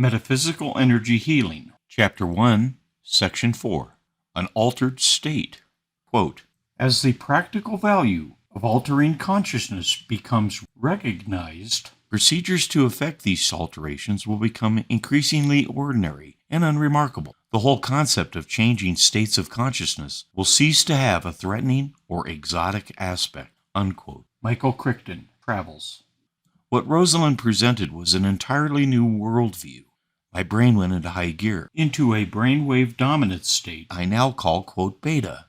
Metaphysical Energy Healing, Chapter 1, Section 4, An Altered State. Quote, as the practical value of altering consciousness becomes recognized, procedures to effect these alterations will become increasingly ordinary and unremarkable. The whole concept of changing states of consciousness will cease to have a threatening or exotic aspect. Unquote. Michael Crichton, Travels. What Rosalind presented was an entirely new worldview. My brain went into high gear, into a brainwave dominant state I now call, quote, beta.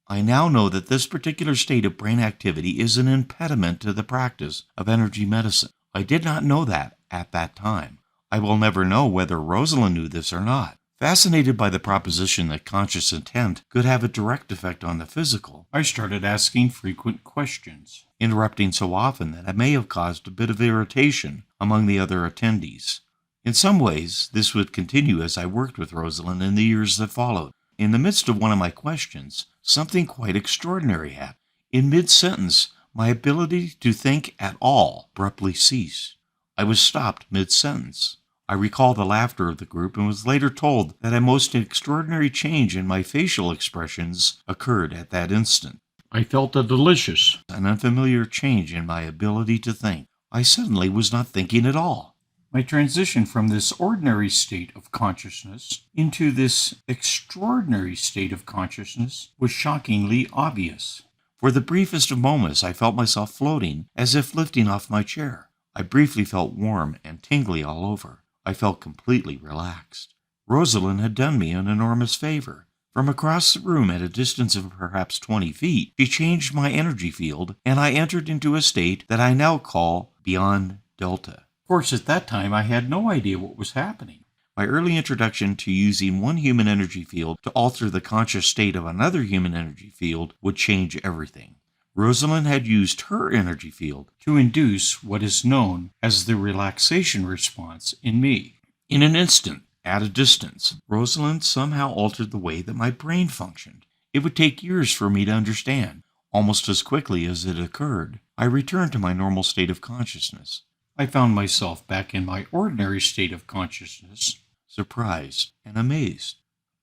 I now know that this particular state of brain activity is an impediment to the practice of energy medicine. I did not know that at that time. I will never know whether Rosalind knew this or not. Fascinated by the proposition that conscious intent could have a direct effect on the physical, I started asking frequent questions, interrupting so often that I may have caused a bit of irritation among the other attendees. In some ways, this would continue as I worked with Rosalind in the years that followed. In the midst of one of my questions, something quite extraordinary happened. In mid-sentence, my ability to think at all abruptly ceased. I was stopped mid-sentence. I recall the laughter of the group and was later told that a most extraordinary change in my facial expressions occurred at that instant. I felt a delicious and unfamiliar change in my ability to think. I suddenly was not thinking at all. My transition from this ordinary state of consciousness into this extraordinary state of consciousness was shockingly obvious. For the briefest of moments, I felt myself floating as if lifting off my chair. I briefly felt warm and tingly all over. I felt completely relaxed. Rosalind had done me an enormous favor. From across the room at a distance of perhaps 20 feet, she changed my energy field, and I entered into a state that I now call beyond delta. Of course, at that time, I had no idea what was happening. My early introduction to using one human energy field to alter the conscious state of another human energy field would change everything. Rosalind had used her energy field to induce what is known as the relaxation response in me. In an instant, at a distance, Rosalind somehow altered the way that my brain functioned. It would take years for me to understand. Almost as quickly as it occurred, I returned to my normal state of consciousness. I found myself back in my ordinary state of consciousness, surprised and amazed.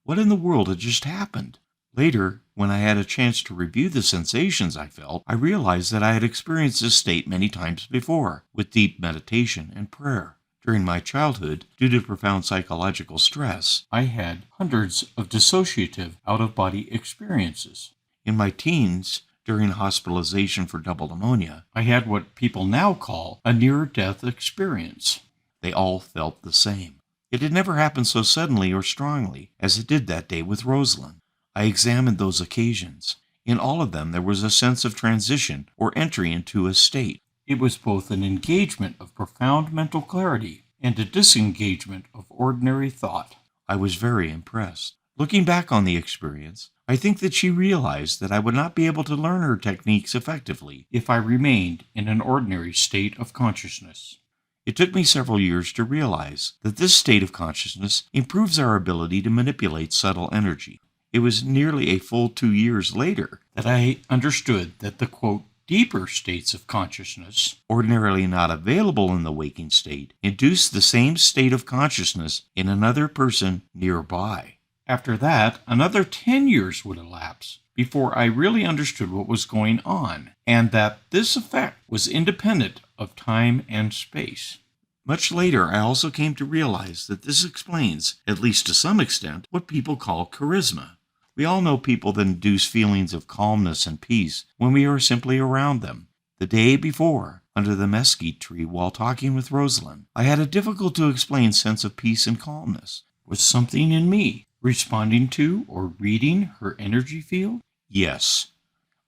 What in the world had just happened? Later, when I had a chance to review the sensations I felt, I realized that I had experienced this state many times before, with deep meditation and prayer. During my childhood, due to profound psychological stress, I had hundreds of dissociative, out-of-body experiences. In my teens, during hospitalization for double pneumonia, I had what people now call a near-death experience. They all felt the same. It had never happened so suddenly or strongly as it did that day with Rosalind. I examined those occasions. In all of them, there was a sense of transition or entry into a state. It was both an engagement of profound mental clarity and a disengagement of ordinary thought. I was very impressed. Looking back on the experience, I think that she realized that I would not be able to learn her techniques effectively if I remained in an ordinary state of consciousness. It took me several years to realize that this state of consciousness improves our ability to manipulate subtle energy. It was nearly a full 2 years later that I understood that the, quote, deeper states of consciousness, ordinarily not available in the waking state, induce the same state of consciousness in another person nearby. After that, another 10 years would elapse before I really understood what was going on, and that this effect was independent of time and space. Much later, I also came to realize that this explains, at least to some extent, what people call charisma. We all know people that induce feelings of calmness and peace when we are simply around them. The day before, under the mesquite tree while talking with Rosalind, I had a difficult to explain sense of peace and calmness. Was something in me responding to or reading her energy field? Yes.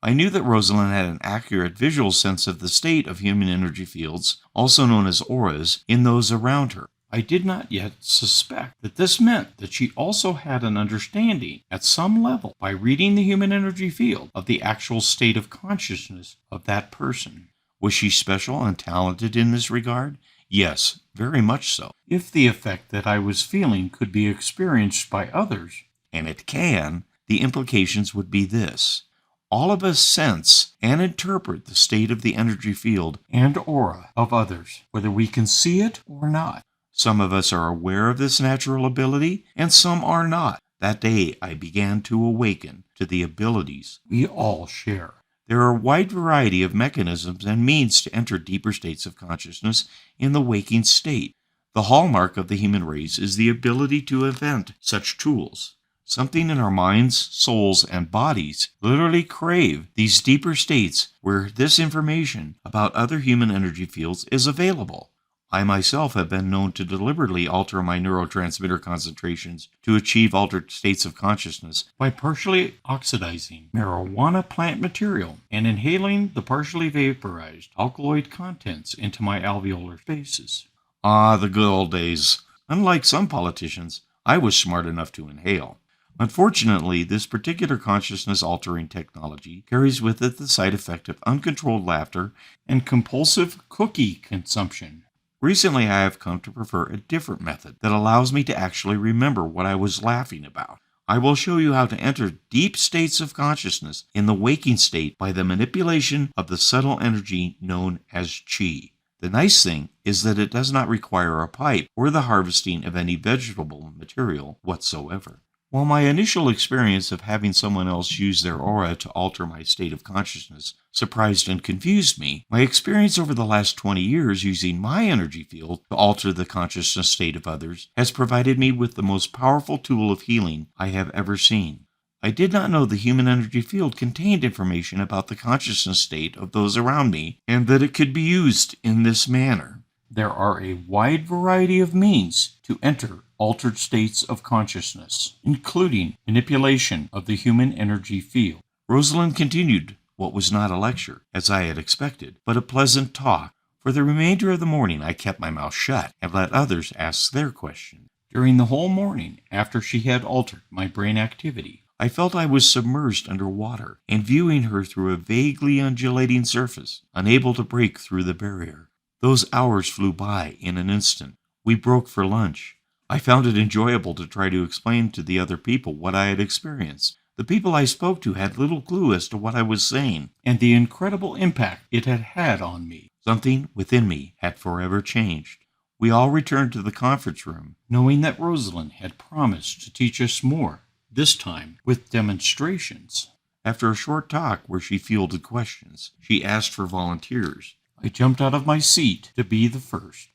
I knew that Rosalind had an accurate visual sense of the state of human energy fields, also known as auras, in those around her. I did not yet suspect that this meant that she also had an understanding at some level by reading the human energy field of the actual state of consciousness of that person. Was she special and talented in this regard? Yes, very much so. If the effect that I was feeling could be experienced by others, and it can, the implications would be this. All of us sense and interpret the state of the energy field and aura of others, whether we can see it or not. Some of us are aware of this natural ability, and some are not. That day, I began to awaken to the abilities we all share. There are a wide variety of mechanisms and means to enter deeper states of consciousness in the waking state. The hallmark of the human race is the ability to invent such tools. Something in our minds, souls, and bodies literally crave these deeper states where this information about other human energy fields is available. I myself have been known to deliberately alter my neurotransmitter concentrations to achieve altered states of consciousness by partially oxidizing marijuana plant material and inhaling the partially vaporized alkaloid contents into my alveolar spaces. Ah, the good old days. Unlike some politicians, I was smart enough to inhale. Unfortunately, this particular consciousness-altering technology carries with it the side effect of uncontrolled laughter and compulsive cookie consumption. Recently, I have come to prefer a different method that allows me to actually remember what I was laughing about. I will show you how to enter deep states of consciousness in the waking state by the manipulation of the subtle energy known as chi. The nice thing is that it does not require a pipe or the harvesting of any vegetable material whatsoever. While my initial experience of having someone else use their aura to alter my state of consciousness surprised and confused me, my experience over the last 20 years using my energy field to alter the consciousness state of others has provided me with the most powerful tool of healing I have ever seen. I did not know the human energy field contained information about the consciousness state of those around me and that it could be used in this manner. There are a wide variety of means to enter altered states of consciousness, including manipulation of the human energy field. Rosalind continued what was not a lecture, as I had expected, but a pleasant talk. For the remainder of the morning I kept my mouth shut and let others ask their questions. During the whole morning, after she had altered my brain activity, I felt I was submerged under water and viewing her through a vaguely undulating surface, unable to break through the barrier. Those hours flew by in an instant. We broke for lunch. I found it enjoyable to try to explain to the other people what I had experienced. The people I spoke to had little clue as to what I was saying, and the incredible impact it had had on me. Something within me had forever changed. We all returned to the conference room, knowing that Rosalind had promised to teach us more, this time with demonstrations. After a short talk where she fielded questions, she asked for volunteers. I jumped out of my seat to be the first.